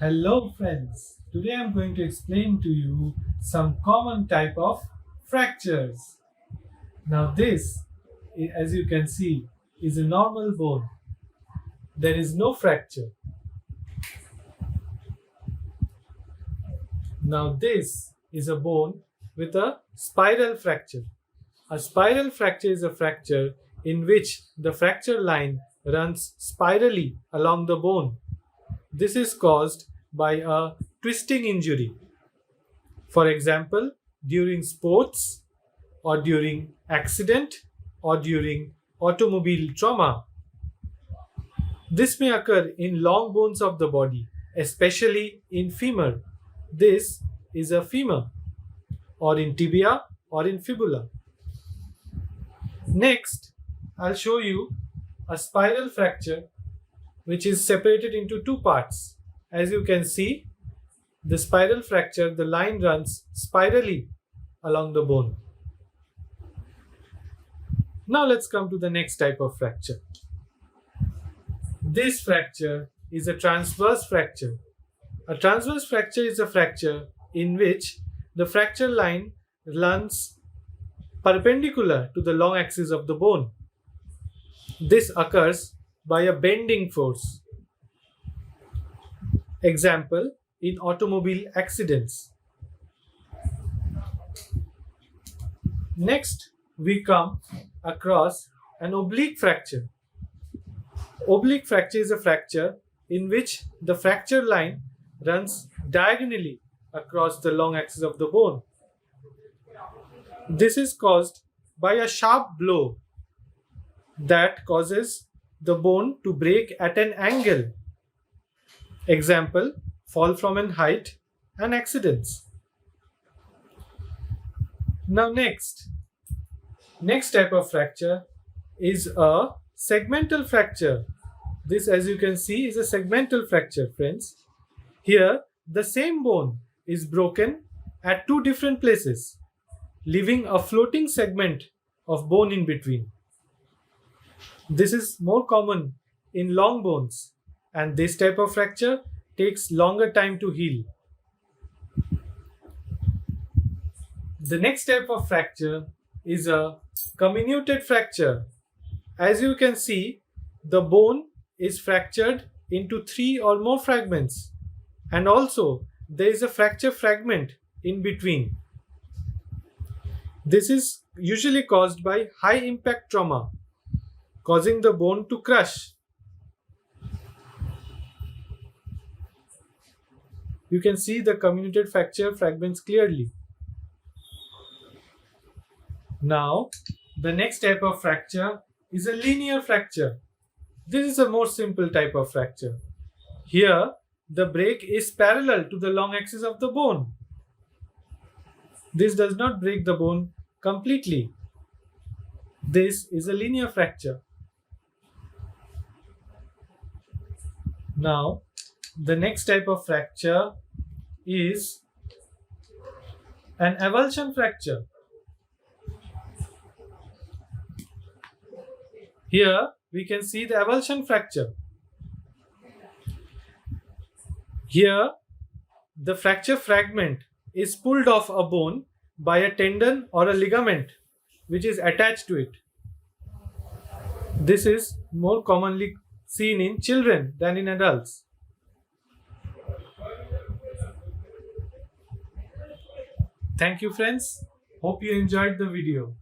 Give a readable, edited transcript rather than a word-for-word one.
Hello friends, today I am going to explain to you some common type of fractures. Now this, as you can see, is a normal bone. There is no fracture. Now this is a bone with a spiral fracture. A spiral fracture is a fracture in which the fracture line runs spirally along the bone. This is caused by a twisting injury. For example, during sports or during accident or during automobile trauma. This may occur in long bones of the body, especially in femur. This is a femur, or in tibia or in fibula. Next, I'll show you a spiral fracture which is separated into two parts. As you can see, the spiral fracture, the line runs spirally along the bone. Now let's come to the next type of fracture. This fracture is a transverse fracture. A transverse fracture is a fracture in which the fracture line runs perpendicular to the long axis of the bone. This occurs by a bending force. Example, in automobile accidents. Next, we come across an oblique fracture. Oblique fracture is a fracture in which the fracture line runs diagonally across the long axis of the bone. This is caused by a sharp blow that causes the bone to break at an angle. Example, fall from an height and accidents. Now next type of fracture is a segmental fracture. This, as you can see, is a segmental fracture, friends. Here, the same bone is broken at two different places, leaving a floating segment of bone in between. This is more common in long bones, and this type of fracture takes longer time to heal. The next type of fracture is a comminuted fracture. As you can see, the bone is fractured into 3 or more fragments, and also there is a fracture fragment in between. This is usually caused by high impact trauma, causing the bone to crush. You can see the comminuted fracture fragments clearly. Now, the next type of fracture is a linear fracture. This is a more simple type of fracture. Here, the break is parallel to the long axis of the bone. This does not break the bone completely. This is a linear fracture. Now, the next type of fracture is an avulsion fracture. Here we can see the avulsion fracture. Here the fracture fragment is pulled off a bone by a tendon or a ligament which is attached to it. This is more commonly seen in children than in adults. Thank you friends. Hope you enjoyed the video.